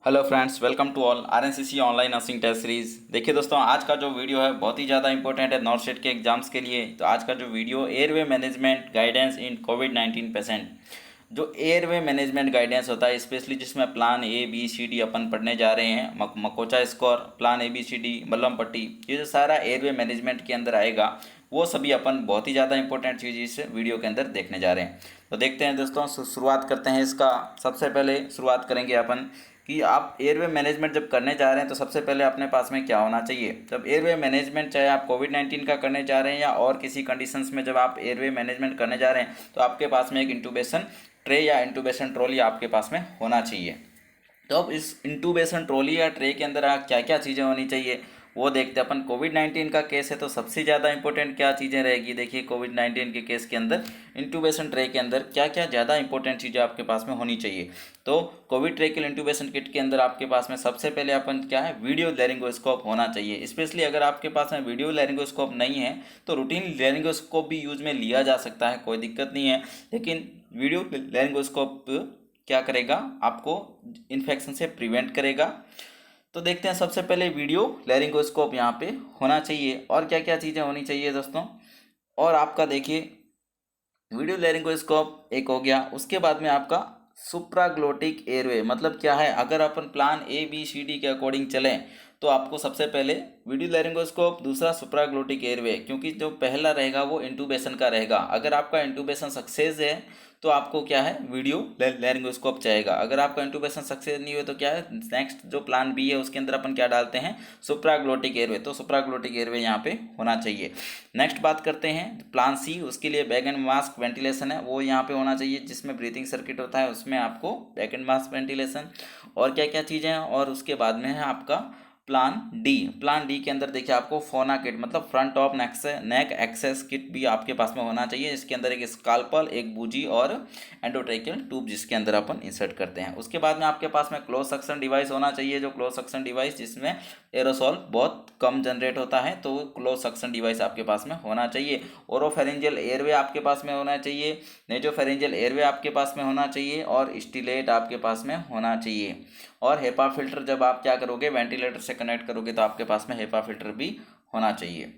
Hello friends, welcome to all RNCC online nursing test series. देखिए दोस्तों, आज का जो वीडियो है बहुत ही ज़्यादा इंपॉर्टेंट है नॉर्थ स्टेट के एग्जाम्स के लिए। तो आज का जो video airway management guidance in COVID patient, जो एयरवे मैनेजमेंट गाइडेंस होता है स्पेशली जिसमें plan A B C D अपन पढ़ने जा रहे हैं, MACOCHA score, plan A B C D, Mallampati, ये जो सारा एयरवे मैनेजमेंट के अंदर आएगा वो सभी अपन बहुत ही ज़्यादा इंपॉर्टेंट चीज़ इस वीडियो के अंदर देखने जा रहे हैं। तो देखते हैं दोस्तों, शुरुआत करते हैं इसका। सबसे पहले शुरुआत करेंगे अपन कि आप एयरवे मैनेजमेंट जब करने जा रहे हैं तो सबसे पहले अपने पास में क्या होना चाहिए। जब एयरवे मैनेजमेंट चाहे आप कोविड-19 का करने जा रहे हैं या और किसी कंडीशंस में जब आप एयरवे मैनेजमेंट करने जा रहे हैं तो आपके पास में एक इंटूबेशन ट्रे या इंटूबेशन ट्रॉली आपके पास में होना चाहिए। तो अब इस इंटूबेशन ट्रॉली या ट्रे के अंदर क्या क्या चीज़ें होनी चाहिए वो देखते हैं अपन। कोविड-19 का केस है तो सबसे ज़्यादा इंपॉर्टेंट क्या चीज़ें रहेगी। देखिए, कोविड-19 के केस के अंदर इंटूबेशन ट्रे के अंदर क्या क्या ज़्यादा इंपॉर्टेंट चीज़ें आपके पास में होनी चाहिए। तो कोविड ट्रेकिल इंटूबेशन किट के अंदर आपके पास में सबसे पहले अपन क्या है, वीडियो लैरिंगोस्कोप होना चाहिए। स्पेशली अगर आपके पास में वीडियो लैरिंगोस्कोप नहीं है तो रूटीन लैरिंगोस्कोप भी यूज में लिया जा सकता है, कोई दिक्कत नहीं है। लेकिन वीडियो लैरिंगोस्कोप क्या करेगा, आपको इन्फेक्शन से प्रिवेंट करेगा। तो देखते हैं, सबसे पहले वीडियो लैरिंगोस्कोप यहाँ पे होना चाहिए। और क्या क्या चीज़ें होनी चाहिए दोस्तों, और आपका देखिए वीडियो लैरिंगोस्कोप एक हो गया। उसके बाद में आपका सुप्राग्लोटिक एयरवे, मतलब क्या है, अगर अपन plan A B C D के अकॉर्डिंग चलें तो आपको सबसे पहले वीडियो लैरिंगोस्कोप, दूसरा सुप्राग्लोटिक एयरवे, क्योंकि जो पहला रहेगा वो इंटूबेशन का रहेगा। अगर आपका इंटूबेशन सक्सेस है तो आपको क्या है, वीडियो लैरिंगोस्कोप चाहेगा। अगर आपका इंटूबेशन सक्सेस नहीं हुआ तो क्या है, नेक्स्ट जो प्लान बी है उसके अंदर अपन क्या डालते हैं, सुप्राग्लोटिक एयरवे। तो सुप्राग्लोटिक एयरवे यहाँ पे होना चाहिए। नेक्स्ट बात करते हैं प्लान सी, उसके लिए बैग एंड मास्क वेंटिलेशन है वो यहाँ पे होना चाहिए, जिसमें ब्रीथिंग सर्किट होता है उसमें आपको बैग एंड मास्क वेंटिलेशन। और क्या क्या चीज़ें हैं, और उसके बाद में है आपका प्लान डी। प्लान डी के अंदर देखिए आपको फोना किट, मतलब front of neck access kit भी आपके पास में होना चाहिए। इसके अंदर एक स्काल्पल, एक बूजी और एंडोट्रेकियल ट्यूब जिसके अंदर अपन इंसर्ट करते हैं। उसके बाद में आपके पास में क्लोज सक्शन डिवाइस होना चाहिए, जो क्लोज सक्शन डिवाइस जिसमें एरोसॉल बहुत कम जनरेट होता है, तो क्लोज सक्शन डिवाइस आपके पास में होना चाहिए। ओरोफेरिंजियल एयरवे आपके पास में होना चाहिए, नेजोफेरिंजियल एयरवे आपके पास में होना चाहिए, और स्टिलेट आपके पास में होना चाहिए। और हेपा फिल्टर जब आप क्या करोगे, वेंटिलेटर से कनेक्ट करोगे तो आपके पास में हेपा फिल्टर भी होना चाहिए।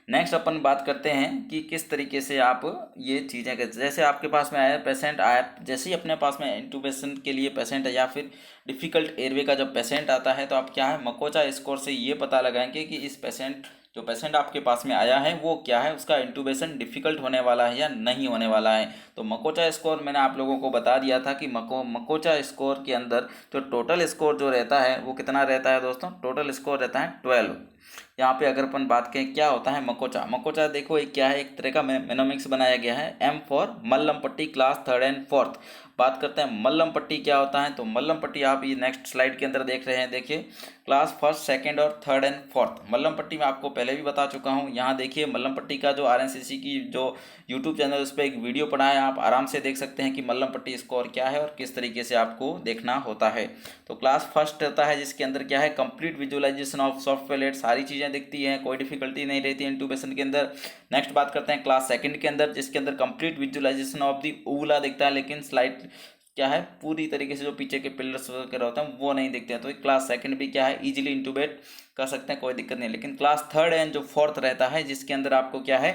नेक्स्ट अपन बात करते हैं कि किस तरीके से आप ये चीज़ें कर, जैसे आपके पास में आया पेशेंट आया, जैसे ही अपने पास में इंटूबेशन के लिए पेशेंट है या फिर डिफ़िकल्ट एयरवे का जब पेशेंट आता है तो आप क्या है, मकोचा स्कोर से ये पता लगाएंगे कि इस पेशेंट, जो पेशेंट आपके पास में आया है वो क्या है, उसका इंटूबेशन डिफ़िकल्ट होने वाला है या नहीं होने वाला है। तो मकोचा स्कोर मैंने आप लोगों को बता दिया था कि मकोचा स्कोर के अंदर जो टोटल स्कोर जो रहता है वो कितना रहता है दोस्तों, टोटल स्कोर रहता है 12। यहाँ पे अगर अपन बात करें क्या होता है मकोचा, मकोचा देखो एक क्या है, एक तरह का मेनोमिक्स बनाया गया है। एम फॉर मल्लम पट्टी क्लास 3rd एंड 4th। बात करते हैं मल्लम पट्टी क्या होता है, तो मल्लम पट्टी आप ये नेक्स्ट स्लाइड के अंदर देख रहे हैं। देखिए क्लास 1st, 2nd और 3rd एंड 4th मल्लम पट्टी में आपको पहले भी बता चुका हूँ। यहाँ देखिए मल्लम पट्टी का जो आरएनसीसी की जो यूट्यूब चैनल उस पर एक वीडियो पड़ा है, आप आराम से देख सकते हैं कि मल्लम पट्टी स्कोर क्या है और किस तरीके से आपको देखना होता है। तो क्लास 1st रहता है जिसके अंदर क्या है, complete visualisation of soft palate, सारी चीज़ें दिखती हैं, कोई डिफिकल्टी नहीं रहती है इंटूबेशन के अंदर। नेक्स्ट बात करते हैं क्लास 2nd के अंदर, जिसके अंदर कंप्लीट विजुअलाइजेशन ऑफ दी ऊला दिखता है, लेकिन स्लाइड क्या है, पूरी तरीके से जो पीछे के पिलर्स वगैरह होते हैं वो नहीं दिखते हैं। तो क्लास 2nd भी क्या है, इजीली इंटूबेट कर सकते हैं, कोई दिक्कत नहीं। लेकिन क्लास 3rd एंड जो 4th रहता है जिसके अंदर आपको क्या है,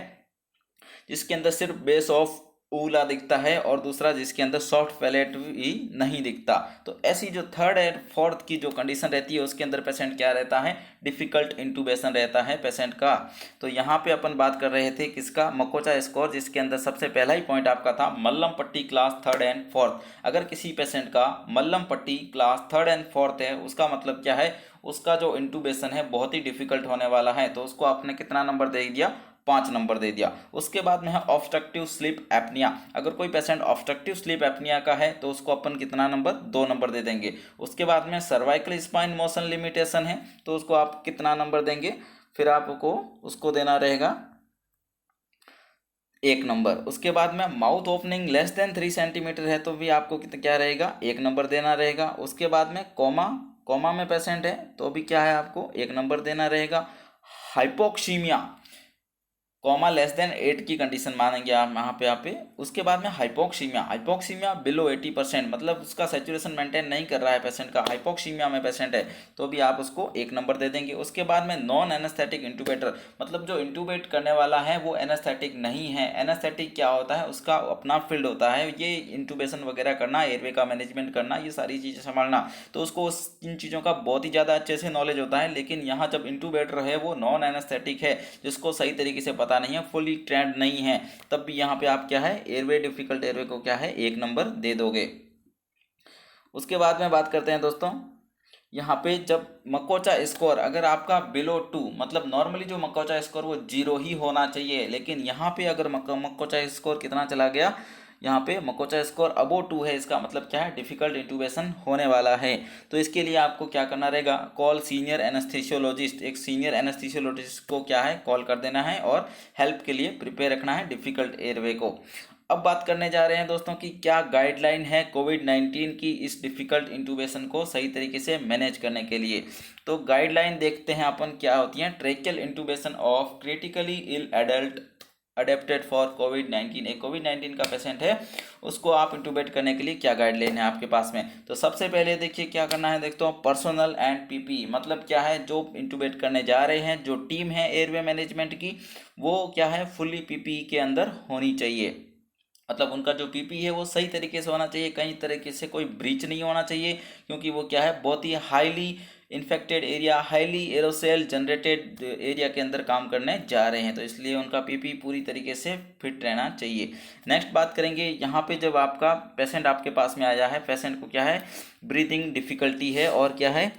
जिसके अंदर सिर्फ बेस ऑफ ऊला दिखता है और दूसरा जिसके अंदर सॉफ्ट पैलेट भी नहीं दिखता। तो ऐसी जो 3rd एंड 4th की जो कंडीशन रहती है उसके अंदर पेशेंट क्या रहता है, डिफिकल्ट इंटूबेशन रहता है पेशेंट का। तो यहाँ पे अपन बात कर रहे थे किसका, मकोचा स्कोर, जिसके अंदर सबसे पहला ही पॉइंट आपका था मल्लम पट्टी क्लास 3rd एंड 4th। अगर किसी पेशेंट का मल्लम पट्टी क्लास 3rd एंड 4th है, उसका मतलब क्या है, उसका जो इंटूबेशन है बहुत ही डिफिकल्ट होने वाला है। तो उसको आपने कितना नंबर दे दिया, 5 नंबर दे दिया। उसके बाद में है ऑब्स्ट्रक्टिव स्लीप एपनिया। अगर कोई पेशेंट ऑब्स्ट्रक्टिव स्लीप एपनिया का है तो उसको अपन कितना नंबर, 2 नंबर दे देंगे। उसके बाद में सर्वाइकल स्पाइन मोशन लिमिटेशन है तो उसको आप कितना नंबर देंगे, फिर आपको उसको देना रहेगा 1 नंबर। उसके बाद में mouth opening less than 3 centimetre है तो भी आपको कितना क्या रहेगा, 1 नंबर देना रहेगा। उसके बाद में कोमा, कोमा में पेशेंट है तो भी क्या है, आपको 1 नंबर देना रहेगा। हाइपोक्सीमिया, कॉमा लेस देन 8 की कंडीशन मानेंगे आप यहाँ पे। उसके बाद में हाइपोक्सीमिया, हाइपोक्सीमिया बिलो 80%, मतलब उसका सेचुरेशन मेंटेन नहीं कर रहा है पेशेंट का, हाइपोक्सीमिया में पेशेंट है, तो भी आप उसको 1 नंबर दे देंगे। उसके बाद में नॉन एनेस्थेटिक इंटूबेटर, मतलब जो इंटूबेट करने वाला है वो एनेस्थेटिक नहीं है। एनेस्थेटिक क्या होता है, उसका अपना फील्ड होता है, ये इंटूबेशन वगैरह करना, एयरवे का मैनेजमेंट करना, ये सारी चीज़ें संभालना, तो उसको इन चीज़ों का बहुत ही ज़्यादा अच्छे से नॉलेज होता है। लेकिन यहाँ जब इंटूबेटर है वो नॉन एनेस्थेटिक है, जिसको सही तरीके से पता नहीं है, फुली ट्रेंड नहीं है, तब भी यहाँ पे आप क्या है, एयरवे डिफिकल्ट एयरवे को क्या है 1 नंबर दे दोगे। उसके बाद में बात करते हैं दोस्तों, यहाँ पे जब मकोचा स्कोर अगर आपका बिलो 2, मतलब नॉर्मली जो मकोचा स्कोर वो 0 ही होना चाहिए, लेकिन यहाँ पे अगर मकोचा स्कोर कितना चला गया, यहाँ पे मकोचा स्कोर अबो 2 है, इसका मतलब क्या है, डिफिकल्ट इंटूबेशन होने वाला है। तो इसके लिए आपको क्या करना रहेगा, कॉल सीनियर एनेस्थीसियोलॉजिस्ट, एक सीनियर एनेस्थीसियोलॉजिस्ट को क्या है कॉल कर देना है और हेल्प के लिए प्रिपेयर रखना है डिफिकल्ट एयरवे को। अब बात करने जा रहे हैं दोस्तों कि क्या गाइडलाइन है कोविड-19 की इस डिफ़िकल्ट इंटूबेशन को सही तरीके से मैनेज करने के लिए। तो गाइडलाइन देखते हैं अपन क्या होती हैं। Tracheal intubation of critically ill adult adapted for COVID, एक कोविड-19 का पेशेंट है, उसको आप इंटूबेट करने के लिए क्या गाइडलाइन है आपके पास में। तो सबसे पहले देखिए क्या करना है, देखते हो पर्सनल एंड पीपी, मतलब क्या है, जो इंटूबेट करने जा रहे हैं, जो टीम है एयरवे मैनेजमेंट की, वो क्या है फुल्ली पीपी के अंदर होनी चाहिए। मतलब उनका जो पीपी है वो सही तरीके से होना चाहिए, कई तरीके से कोई ब्रीच नहीं होना चाहिए, क्योंकि वो क्या है बहुत ही highly infected area, highly aerosol generated area के अंदर काम करने जा रहे हैं, तो इसलिए उनका पीपी पूरी तरीके से फिट रहना चाहिए। नेक्स्ट बात करेंगे, यहाँ पे जब आपका पेशेंट आपके पास में आया है, पेशेंट को क्या है ब्रीदिंग डिफ़िकल्टी है और क्या है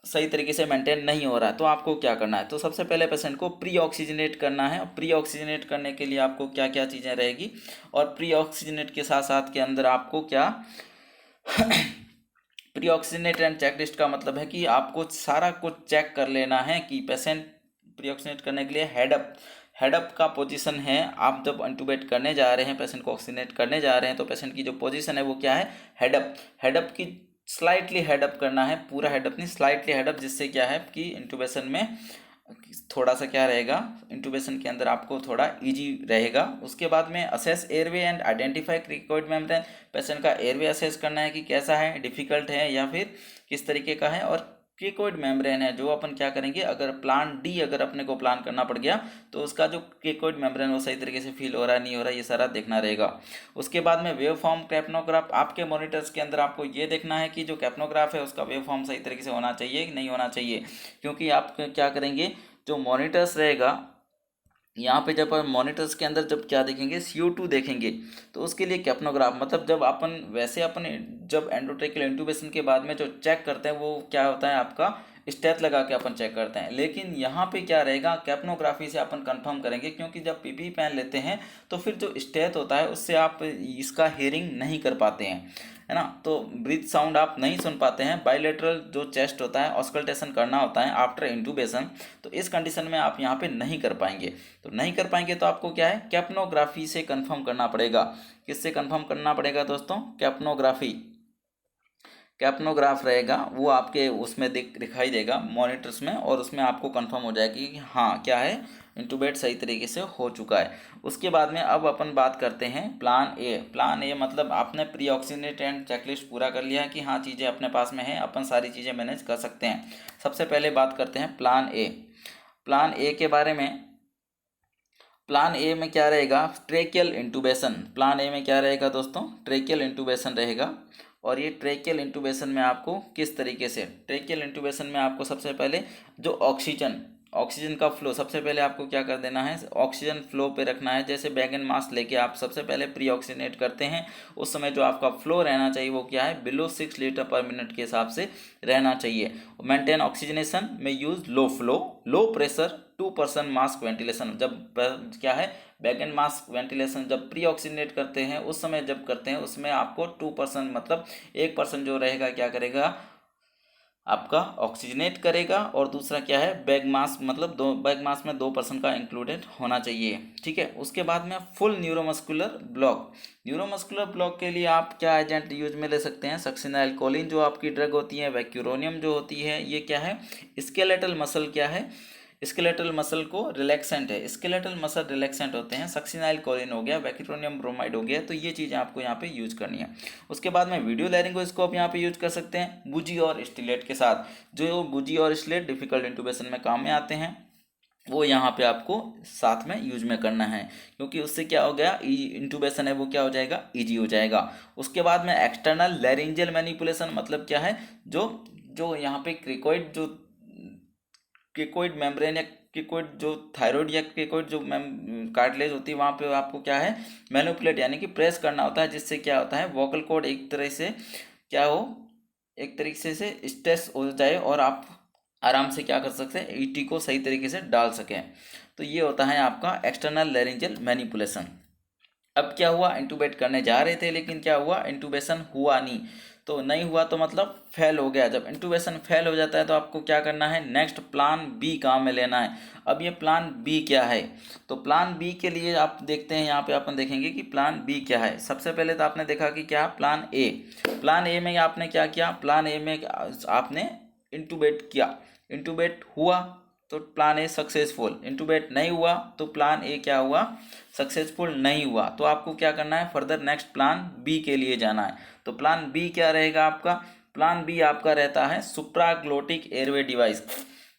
सही तरीके से मेंटेन नहीं हो रहा है, तो आपको क्या करना है, तो सबसे पहले पेशेंट को प्री ऑक्सीजनेट करना है। प्री ऑक्सीजनेट करने के लिए आपको क्या क्या चीज़ें रहेगी, और प्री ऑक्सीजनेट के साथ साथ के अंदर आपको क्या pre oxygenate and checklist का मतलब है कि आपको सारा कुछ चेक कर लेना है कि पेशेंट प्री ऑक्सीजनेट करने के लिए हेडअप का पोजीशन है। आप जब इंटूबेट करने जा रहे हैं, पेशेंट को ऑक्सीजनेट करने जा रहे हैं, तो पेशेंट की जो पोजीशन है वो क्या है, हेडअप की स्लाइटली हेडअप करना है, पूरा हेडअप नहीं, स्लाइटली हेडअप, जिससे क्या है कि इंटूबेशन में थोड़ा सा क्या रहेगा, इंटूबेशन के अंदर आपको थोड़ा इजी रहेगा। उसके बाद में assess airway and identify cricoid membrane, patient का एयरवे असेस करना है कि कैसा है, डिफ़िकल्ट है या फिर किस तरीके का है। और क्रिकोइड मेम्ब्रेन है जो अपन क्या करेंगे, अगर प्लान डी अगर अपने को प्लान करना पड़ गया, तो उसका जो क्रिकोइड मेम्ब्रेन वो सही तरीके से फील हो रहा है नहीं हो रहा है, ये सारा देखना रहेगा। उसके बाद में वेव फॉर्म कैप्नोग्राफ, आपके मॉनिटर्स के अंदर आपको ये देखना है कि जो कैप्नोग्राफ है उसका वेव फॉर्म सही तरीके से होना चाहिए कि नहीं होना चाहिए, क्योंकि आप क्या करेंगे, जो मॉनिटर्स रहेगा यहाँ पे जब मॉनिटर्स के अंदर जब क्या देखेंगे, CO2 देखेंगे, तो उसके लिए कैप्नोग्राफ, मतलब जब अपन वैसे अपन जब एंडोट्रेकियल इंटूबेशन के बाद में जो चेक करते हैं वो क्या होता है आपका स्टेथ लगा के अपन चेक करते हैं, लेकिन यहाँ पे क्या रहेगा, कैप्नोग्राफी से अपन कंफर्म करेंगे, क्योंकि जब पीपी पहन लेते हैं तो फिर जो स्टेथ होता है उससे आप इसका हियरिंग नहीं कर पाते हैं, है ना, तो ब्रीथ साउंड आप नहीं सुन पाते हैं। बायलेटरल जो चेस्ट होता है ऑस्कल्टेशन करना होता है आफ्टर इंटूबेशन, तो इस कंडीशन में आप यहाँ पे नहीं कर पाएंगे। तो नहीं कर पाएंगे तो आपको क्या है, कैप्नोग्राफी से कंफर्म करना पड़ेगा। किससे कंफर्म करना पड़ेगा दोस्तों, कैप्नोग्राफी, कैप्नोग्राफ रहेगा वो आपके उसमें दिखाई देगा मॉनिटर्स में, और उसमें आपको कंफर्म हो जाएगी कि हाँ क्या है, इंटूबेट सही तरीके से हो चुका है। उसके बाद में अब अपन बात करते हैं प्लान ए। प्लान ए मतलब आपने प्री ऑक्सीजनेट एंड चेकलिस्ट पूरा कर लिया है कि हाँ चीज़ें अपने पास में हैं, अपन सारी चीज़ें मैनेज कर सकते हैं। सबसे पहले बात करते हैं प्लान ए। प्लान ए के बारे में, प्लान ए में क्या रहेगा, ट्रेकियल इंटूबेशन। प्लान ए में क्या रहेगा दोस्तों, ट्रेकियल इंटूबेशन रहेगा। और ये ट्रेकियल इंटूबेशन में आपको किस तरीके से, ट्रेकियल इंटूबेशन में आपको सबसे पहले जो ऑक्सीजन का फ्लो, सबसे पहले आपको क्या कर देना है, ऑक्सीजन फ्लो पे रखना है। जैसे बैग एंड मास्क लेके आप सबसे पहले प्री ऑक्सीजनेट करते हैं, उस समय जो आपका फ्लो रहना चाहिए वो क्या है, बिलो 6 लीटर पर मिनट के हिसाब से रहना चाहिए। मेंटेन ऑक्सीजनेशन में use low flow, low pressure, 2% mask ventilation. जब क्या है, बैग एंड मास्क वेंटिलेशन जब प्री ऑक्सीजनेट करते हैं उस समय जब करते हैं उसमें आपको 2% मतलब 1% जो रहेगा क्या करेगा, आपका ऑक्सीजनेट करेगा। और दूसरा क्या है, बैग मास्क, मतलब बैग मास्क में 2% का इंक्लूडेड होना चाहिए, ठीक है। उसके बाद में full neuromuscular block, neuromuscular block के लिए आप क्या एजेंट यूज में ले सकते हैं, सक्सिनाइलकोलिन जो आपकी ड्रग होती है, वैक्यूरोनियम जो होती है, ये क्या है, स्केलेटल मसल क्या है, स्केलेटल मसल को रिलैक्सेंट है, स्केलेटल मसल रिलैक्सेंट होते हैं, सक्सिनाइल कोलिन हो गया, वैक्यूटोनियम ब्रोमाइड हो गया, तो ये चीज़ें आपको यहाँ पे यूज करनी है। उसके बाद में वीडियो लैरिंगोस्कोप यहाँ पे यूज कर सकते हैं बुजी और स्टिलेट के साथ। जो बुजी और स्टिलेट डिफिकल्ट इंटूबेशन में काम में आते हैं वो यहाँ पे आपको साथ में यूज में करना है, क्योंकि उससे क्या हो गया, इंटूबेशन है वो क्या हो जाएगा, इजी हो जाएगा। उसके बाद में एक्सटर्नल लैरिंजियल मैनिपुलेशन मतलब क्या है, जो जो यहाँ पे क्रिकोइड मेम्ब्रेन या क्रिकोइड जो थायराइड या क्रिकोइड जो कार्टिलेज होती है वहाँ पे आपको क्या है मैनिपुलेट यानी कि प्रेस करना होता है, जिससे क्या होता है वोकल कॉर्ड एक तरह से क्या हो, एक तरीके से स्ट्रेस हो जाए और आप आराम से क्या कर सकते हैं ईटी को सही तरीके से डाल सकें। तो ये होता है आपका एक्सटर्नल लैरिंजियल मैनिपुलेशन। अब क्या हुआ, इंटूबेट करने जा रहे थे लेकिन क्या हुआ, इंटूबेशन हुआ नहीं। तो नहीं हुआ तो मतलब फेल हो गया। जब इंटूबेशन फेल हो जाता है तो आपको क्या करना है, नेक्स्ट प्लान बी काम में लेना है। अब ये प्लान बी क्या है, तो प्लान बी के लिए आप देखते हैं यहाँ पे अपन देखेंगे कि प्लान बी क्या है। सबसे पहले तो आपने देखा कि क्या प्लान ए, प्लान ए में आपने क्या किया, प्लान ए में आपने इंटूबेट किया, इंटूबेट हुआ तो प्लान ए सक्सेसफुल, इंटूबेट नहीं हुआ तो प्लान ए क्या हुआ, सक्सेसफुल नहीं हुआ। तो आपको क्या करना है, फर्दर नेक्स्ट प्लान बी के लिए जाना है। तो प्लान बी क्या रहेगा आपका, प्लान बी आपका रहता है सुप्राग्लोटिक एयरवे डिवाइस।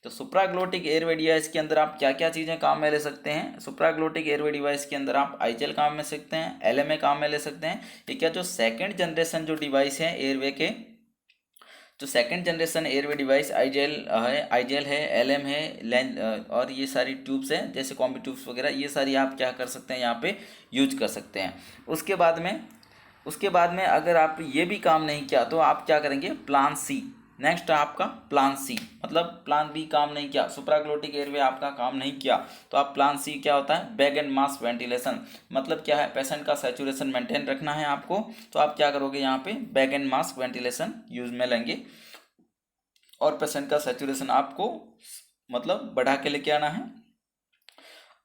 तो सुप्राग्लोटिक एयरवे डिवाइस के अंदर आप क्या क्या चीज़ें काम में ले सकते हैं, सुप्राग्लोटिक एयरवे डिवाइस के अंदर आप आईजेल काम में सकते हैं, एलएमए काम में ले सकते हैं। ये क्या जो सेकेंड जनरेशन जो डिवाइस है एयरवे के, जो second generation airway device eye gel है, एलएम है, लेंस और ये सारी ट्यूब्स हैं जैसे कॉम्बी ट्यूब्स वगैरह, ये सारी आप क्या कर सकते हैं यहाँ पे यूज कर सकते हैं। उसके बाद में अगर आप ये भी काम नहीं किया तो आप क्या करेंगे, प्लान सी। नेक्स्ट आपका प्लान सी, मतलब प्लान बी काम नहीं किया, सुप्राग्लोटिक एयरवे आपका काम नहीं किया, तो आप प्लान सी क्या होता है, बैग एंड मास वेंटिलेशन। मतलब क्या है, पेशेंट का सैचुरेशन मेंटेन रखना है आपको, तो आप क्या करोगे यहाँ पे bag and mask ventilation use में लेंगे और पेशेंट का सैचुरेशन आपको मतलब बढ़ा के लेके आना है।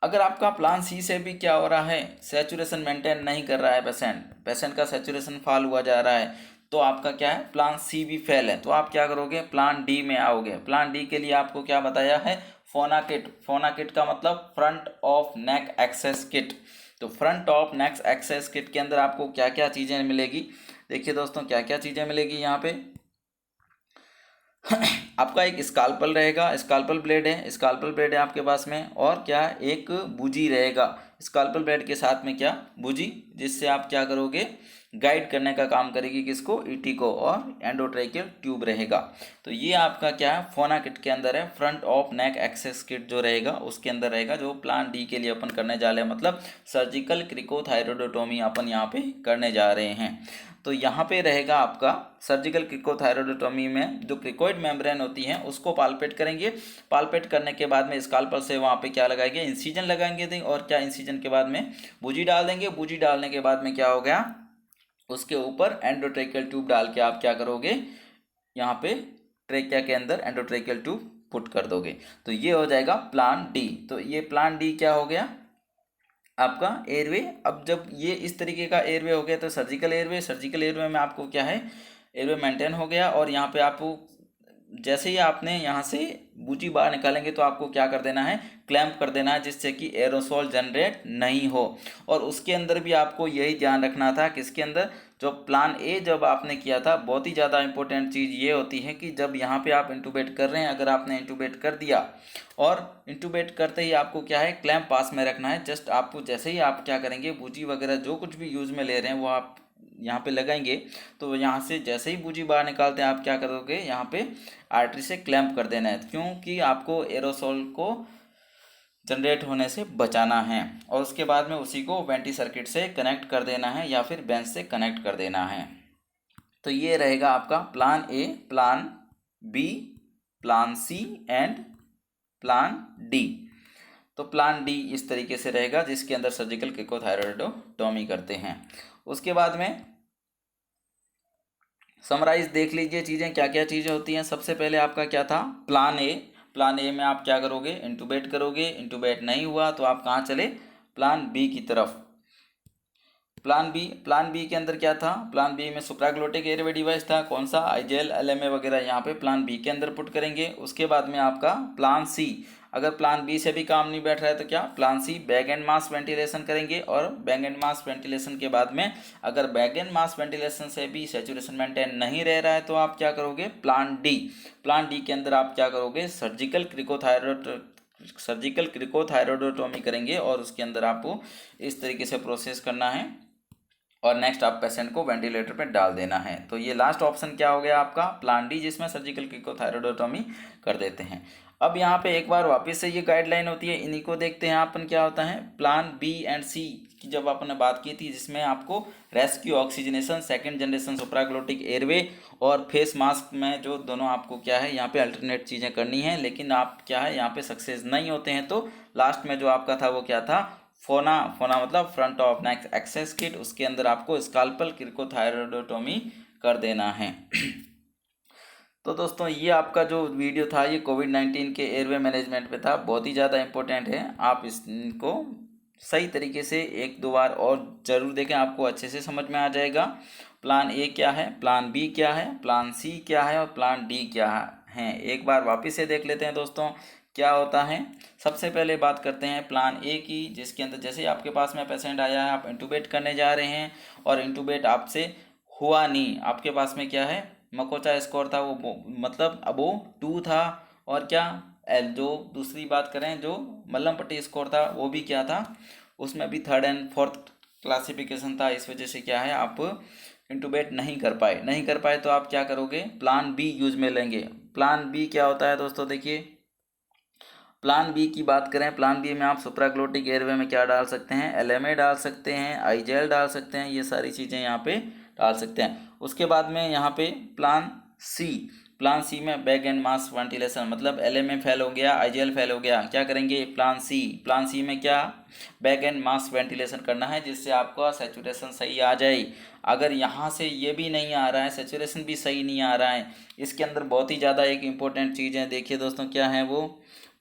अगर आपका प्लान सी से भी क्या हो रहा है, सैचुरेशन मेंटेन नहीं कर रहा है, पेशेंट का सैचुरेशन फॉल हुआ जा रहा है, तो आपका क्या है, प्लान सी भी फेल है, तो आप क्या करोगे, प्लान डी में आओगे। प्लान डी के लिए आपको क्या बताया है, फोना किट। फोना किट का मतलब front of neck access kit. तो front of neck access kit के अंदर आपको क्या क्या चीज़ें मिलेगी, देखिए दोस्तों क्या क्या चीज़ें मिलेगी यहाँ पे। आपका एक स्काल्पल रहेगा, स्काल्पल ब्लेड है, स्काल्पल ब्लेड है आपके पास में, और क्या एक बूजी रहेगा स्काल्पल ब्लेड के साथ में, क्या बूजी, जिससे आप क्या करोगे, गाइड करने का काम करेगी किसको, ईटी को, और एंडोट्रेकियल ट्यूब रहेगा। तो ये आपका क्या है, फोना किट के अंदर है। Front of neck access kit जो रहेगा उसके अंदर रहेगा, जो प्लान डी के लिए अपन करने जा रहे हैं, मतलब सर्जिकल क्रिकोथायरोडोटोमी अपन यहाँ पे करने जा रहे हैं। तो यहाँ पे रहेगा आपका सर्जिकल क्रिकोथायरोडोटोमी में जो क्रिकोइड मेम्ब्रेन होती है उसको पाल्पेट करेंगे। पाल्पेट करने के बाद में स्काल्पल से वहाँ पे क्या लगाएंगे, इंसिजन लगाएंगे, और क्या इंसिजन के बाद में बूजी डाल देंगे। बूजी डालने के बाद में क्या हो गया, उसके ऊपर एंडोट्रेकियल ट्यूब डाल के आप क्या करोगे, यहाँ पे ट्रेकिया के अंदर एंडोट्रेकियल ट्यूब पुट कर दोगे। तो ये हो जाएगा प्लान डी। तो ये प्लान डी क्या हो गया आपका, एयरवे। अब जब ये इस तरीके का एयरवे हो गया तो सर्जिकल एयरवे में आपको क्या है, एयरवे मेंटेन हो गया। और यहाँ पे आपको जैसे ही आपने यहाँ से बूजी बाहर निकालेंगे तो आपको क्या कर देना है, क्लैंप कर देना है, जिससे कि एरोसोल जनरेट नहीं हो। और उसके अंदर भी आपको यही ध्यान रखना था, किसके अंदर, जो प्लान ए जब आपने किया था, बहुत ही ज़्यादा इंपॉर्टेंट चीज़ ये होती है कि जब यहाँ पे आप इंटूबेट कर रहे हैं, अगर आपने इंटूबेट कर दिया और इंटूबेट करते ही आपको क्या है, क्लैंप पास में रखना है। जस्ट आपको जैसे ही आप क्या करेंगे, बूजी वगैरह जो कुछ भी यूज़ में ले रहे हैं वो आप यहाँ पे लगाएंगे, तो यहाँ से जैसे ही बूजी बाहर निकालते हैं आप क्या करोगे, यहाँ पे आर्टरी से क्लैंप कर देना है, क्योंकि आपको एरोसोल को जनरेट होने से बचाना है। और उसके बाद में उसी को वेंटी सर्किट से कनेक्ट कर देना है या फिर बेंच से कनेक्ट कर देना है। तो ये रहेगा आपका plan A, plan B, plan C and plan D. तो प्लान डी इस तरीके से रहेगा, जिसके अंदर सर्जिकल क्रिकोथायरॉयडोटोमी करते हैं। उसके बाद में समराइज देख लीजिए चीज़ें, क्या क्या चीज़ें होती हैं। सबसे पहले आपका क्या था, प्लान ए में आप क्या करोगे, इंटूबेट करोगे। इंटूबेट नहीं हुआ तो आप कहाँ चले, प्लान बी की तरफ। प्लान बी के अंदर क्या था, प्लान बी में सुप्राग्लोटिक एयरवे डिवाइस था, कौन सा, आईजेल, एलएमए वगैरह यहाँ पे प्लान बी के अंदर पुट करेंगे। उसके बाद में आपका प्लान सी, अगर प्लान बी से भी काम नहीं बैठ रहा है तो क्या, plan C bag and mask ventilation करेंगे। और बैग एंड मास वेंटिलेशन के बाद में अगर बैग एंड मास वेंटिलेशन से भी सैचुरेशन मेंटेन नहीं रह रहा है तो आप क्या करोगे, प्लान डी। प्लान डी के अंदर आप क्या करोगे, सर्जिकल क्रिकोथायरॉयडोटोमी करेंगे और उसके अंदर आपको इस तरीके से प्रोसेस करना है और नेक्स्ट आप पेशेंट को वेंटिलेटर पे डाल देना है। तो ये लास्ट ऑप्शन क्या हो गया आपका, प्लान डी, जिसमें सर्जिकल क्रिकोथायरॉयडोटोमी कर देते हैं। अब यहाँ पे एक बार वापस से ये गाइडलाइन होती है, इन्हीं को देखते हैं अपन क्या होता है। प्लान बी एंड सी की जब अपन ने बात की थी, जिसमें आपको rescue oxygenation, second generation supraglottic airway और फेस मास्क में जो दोनों आपको क्या है यहाँ पे अल्टरनेट चीज़ें करनी है, लेकिन आप क्या है यहाँ पे सक्सेस नहीं होते हैं तो लास्ट में जो आपका था वो क्या था, फोना मतलब front of neck access kit, उसके अंदर आपको स्काल्पल क्रिकोथायरॉयडोटोमी कर देना है। तो दोस्तों ये आपका जो वीडियो था ये कोविड-19 के एयरवे मैनेजमेंट पे था, बहुत ही ज़्यादा इंपॉर्टेंट है। आप इसको सही तरीके से एक दो बार और ज़रूर देखें, आपको अच्छे से समझ में आ जाएगा। प्लान ए क्या है, प्लान बी क्या है, प्लान सी क्या है और प्लान डी क्या है। एक बार वापस से देख लेते हैं दोस्तों क्या होता है। सबसे पहले बात करते हैं प्लान ए की, जिसके अंदर जैसे आपके पास में पेशेंट आया है, आप इंटूबेट करने जा रहे हैं और इंटूबेट आपसे हुआ नहीं, आपके पास में क्या है, मकोचा स्कोर था वो मतलब अबोव 2 था, और क्या जो दूसरी बात करें जो मल्लम पट्टी स्कोर था वो भी क्या था, उसमें भी 3rd एंड 4th क्लासिफिकेशन था। इस वजह से क्या है आप इंटूबेट नहीं कर पाए तो आप क्या करोगे, प्लान बी यूज में लेंगे। प्लान बी क्या होता है दोस्तों, देखिए प्लान बी की बात करें, प्लान बी में आप सुप्राग्लोटिक एयरवे में क्या डाल सकते हैं, एलएमए डाल सकते हैं, आईजेल डाल सकते हैं, ये सारी चीज़ें यहाँ पे डाल सकते हैं। उसके बाद में यहाँ पे प्लान सी में बैग एंड मास वेंटिलेशन, मतलब एलएमए फेल हो गया, आईजेल फेल हो गया, क्या करेंगे, प्लान सी में क्या, बैग एंड मास वेंटिलेशन करना है जिससे आपका सैचुरेशन सही आ जाए। अगर यहाँ से ये भी नहीं आ रहा है, सैचुरेशन भी सही नहीं आ रहा है, इसके अंदर बहुत ही ज़्यादा एक इम्पोर्टेंट चीज़ है, देखिए दोस्तों क्या है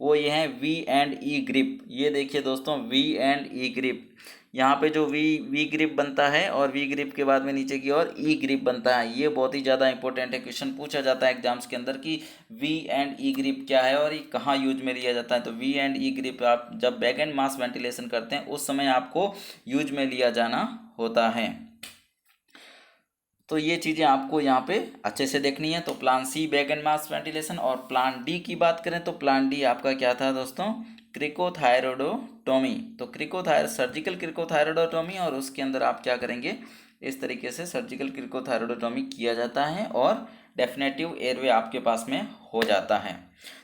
वो ये है वी एंड ई ग्रिप। ये देखिए दोस्तों वी एंड ई ग्रिप, यहाँ पे जो वी ग्रिप बनता है और वी ग्रिप के बाद में नीचे की ओर ई ग्रिप बनता है, ये बहुत ही ज़्यादा इंपॉर्टेंट है। क्वेश्चन पूछा जाता है एग्जाम्स के अंदर कि वी एंड ई ग्रिप क्या है और ये कहाँ यूज में लिया जाता है। तो वी एंड ई ग्रिप आप जब बैक एंड मास वेंटिलेशन करते हैं उस समय आपको यूज में लिया जाना होता है। तो ये चीज़ें आपको यहाँ पे अच्छे से देखनी है। तो plan C bag and mask ventilation, और प्लान डी की बात करें तो प्लान डी आपका क्या था दोस्तों, क्रिकोथायरॉयडोटोमी। तो सर्जिकल क्रिकोथायरॉयडोटोमी, और उसके अंदर आप क्या करेंगे, इस तरीके से सर्जिकल क्रिकोथायरॉयडोटोमी किया जाता है और डेफिनेटिव एयरवे आपके पास में हो जाता है।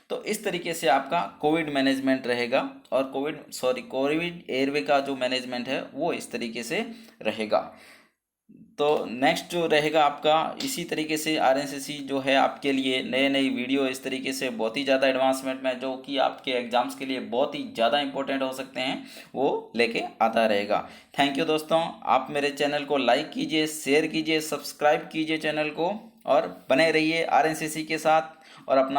तो इस तरीके से आपका कोविड मैनेजमेंट रहेगा, और कोविड एयरवे का जो मैनेजमेंट है वो इस तरीके से रहेगा। तो नेक्स्ट जो रहेगा आपका इसी तरीके से आरएनसीसी जो है आपके लिए नई वीडियो इस तरीके से बहुत ही ज़्यादा एडवांसमेंट में, जो कि आपके एग्जाम्स के लिए बहुत ही ज़्यादा इंपॉर्टेंट हो सकते हैं, वो लेके आता रहेगा। थैंक यू दोस्तों, आप मेरे चैनल को लाइक कीजिए, शेयर कीजिए, सब्सक्राइब कीजिए चैनल को, और बने रहिए आरएनसीसी के साथ और अपना